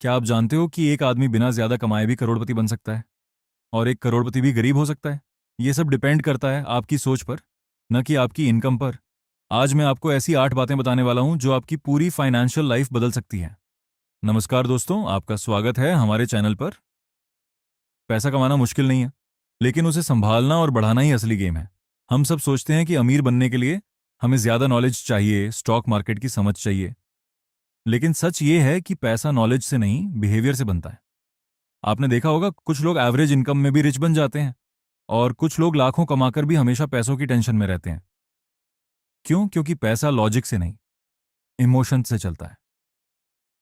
क्या आप जानते हो कि एक आदमी बिना ज्यादा कमाए भी करोड़पति बन सकता है और एक करोड़पति भी गरीब हो सकता है? ये सब डिपेंड करता है आपकी सोच पर, न कि आपकी इनकम पर। आज मैं आपको ऐसी 8 बातें बताने वाला हूं जो आपकी पूरी फाइनेंशियल लाइफ बदल सकती हैं। नमस्कार दोस्तों, आपका स्वागत है हमारे चैनल पर। पैसा कमाना मुश्किल नहीं है, लेकिन उसे संभालना और बढ़ाना ही असली गेम है। हम सब सोचते हैं कि अमीर बनने के लिए हमें ज्यादा नॉलेज चाहिए, स्टॉक मार्केट की समझ चाहिए। लेकिन सच ये है कि पैसा नॉलेज से नहीं, बिहेवियर से बनता है। आपने देखा होगा, कुछ लोग एवरेज इनकम में भी रिच बन जाते हैं और कुछ लोग लाखों कमाकर भी हमेशा पैसों की टेंशन में रहते हैं। क्यों? क्योंकि पैसा लॉजिक से नहीं, इमोशन से चलता है।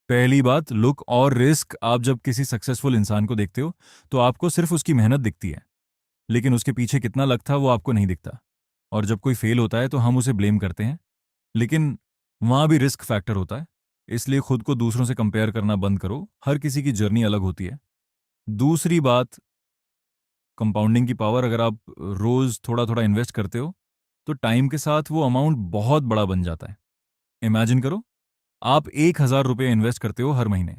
पहली बात, लुक और रिस्क। आप जब किसी सक्सेसफुल इंसान को देखते हो तो आपको सिर्फ उसकी मेहनत दिखती है, लेकिन उसके पीछे कितना लग था वो आपको नहीं दिखता। और जब कोई फेल होता है तो हम उसे ब्लेम करते हैं, लेकिन वहां भी रिस्क फैक्टर होता है। इसलिए खुद को दूसरों से कंपेयर करना बंद करो। हर किसी की जर्नी अलग होती है। दूसरी बात, कंपाउंडिंग की पावर। अगर आप रोज थोड़ा थोड़ा इन्वेस्ट करते हो तो टाइम के साथ वो अमाउंट बहुत बड़ा बन जाता है। इमेजिन करो, आप 1,000 रुपये इन्वेस्ट करते हो हर महीने,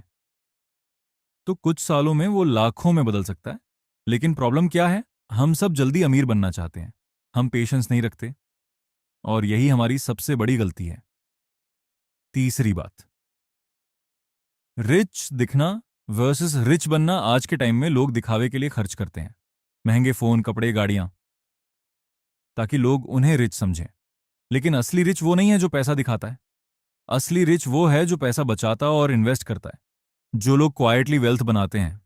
तो कुछ सालों में वो लाखों में बदल सकता है। लेकिन प्रॉब्लम क्या है? हम सब जल्दी अमीर बनना चाहते हैं, हम पेशेंस नहीं रखते, और यही हमारी सबसे बड़ी गलती है। तीसरी बात, रिच दिखना वर्सेस रिच बनना। आज के टाइम में लोग दिखावे के लिए खर्च करते हैं, महंगे फोन, कपड़े, गाड़ियां, ताकि लोग उन्हें रिच समझें। लेकिन असली रिच वो नहीं है जो पैसा दिखाता है। असली रिच वो है जो पैसा बचाता और इन्वेस्ट करता है। जो लोग क्वाइटली वेल्थ बनाते हैं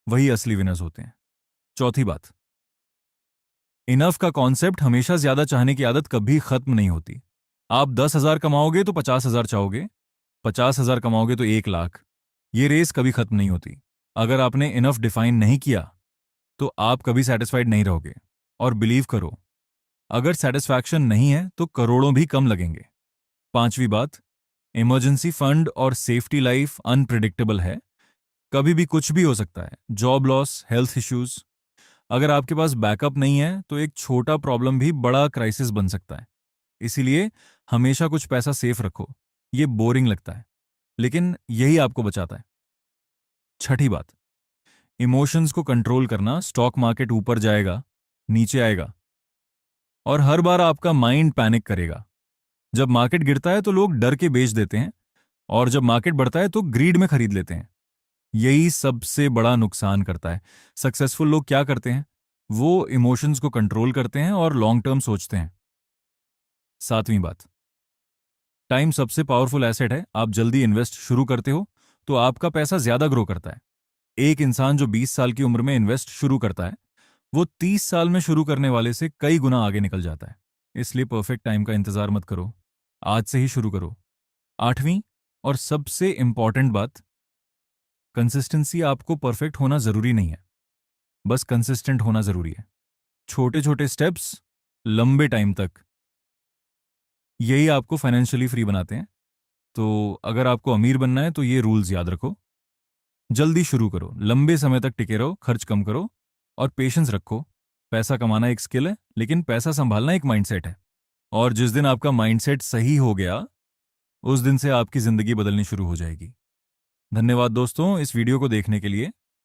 वही असली विनर्स होते हैं। चौथी बात, इनफ का कॉन्सेप्ट। हमेशा ज्यादा चाहने की आदत कभी खत्म नहीं होती। आप 10,000 कमाओगे तो 50,000 चाहोगे, 50,000 कमाओगे तो 1 लाख। ये रेस कभी खत्म नहीं होती। अगर आपने इनफ डिफाइन नहीं किया तो आप कभी सेटिस्फाइड नहीं रहोगे। और बिलीव करो, अगर सेटिस्फैक्शन नहीं है तो करोड़ों भी कम लगेंगे। पांचवी बात, इमरजेंसी फंड और सेफ्टी। लाइफ अनप्रिडिक्टेबल है, कभी भी कुछ भी हो सकता है। Job loss, health issues. अगर आपके पास बैकअप नहीं है तो एक छोटा प्रॉब्लम भी बड़ा क्राइसिस बन सकता है। इसीलिए हमेशा कुछ पैसा सेफ रखो। ये बोरिंग लगता है, लेकिन यही आपको बचाता है। छठी बात, इमोशंस को कंट्रोल करना। स्टॉक मार्केट ऊपर जाएगा, नीचे आएगा, और हर बार आपका माइंड पैनिक करेगा। जब मार्केट गिरता है तो लोग डर के बेच देते हैं, और जब मार्केट बढ़ता है तो ग्रीड में खरीद लेते हैं। यही सबसे बड़ा नुकसान करता है। सक्सेसफुल लोग क्या करते हैं? वो इमोशंस को कंट्रोल करते हैं और लॉन्ग टर्म सोचते हैं। सातवीं बात, टाइम सबसे पावरफुल एसेट है। आप जल्दी इन्वेस्ट शुरू करते हो तो आपका पैसा ज्यादा ग्रो करता है। एक इंसान जो 20 साल की उम्र में इन्वेस्ट शुरू करता है, वो 30 साल में शुरू करने वाले से कई गुना आगे निकल जाता है। इसलिए परफेक्ट टाइम का इंतजार मत करो, आज से ही शुरू करो। आठवीं और सबसे इंपॉर्टेंट बात, कंसिस्टेंसी। आपको परफेक्ट होना जरूरी नहीं है, बस कंसिस्टेंट होना जरूरी है। छोटे छोटे स्टेप्स, लंबे टाइम तक, यही आपको फाइनेंशियली फ्री बनाते हैं। तो अगर आपको अमीर बनना है तो ये रूल्स याद रखो। जल्दी शुरू करो, लंबे समय तक टिके रहो, खर्च कम करो और पेशेंस रखो। पैसा कमाना एक स्किल है, लेकिन पैसा संभालना एक माइंडसेट है। और जिस दिन आपका माइंडसेट सही हो गया, उस दिन से आपकी जिंदगी बदलनी शुरू हो जाएगी। धन्यवाद दोस्तों इस वीडियो को देखने के लिए।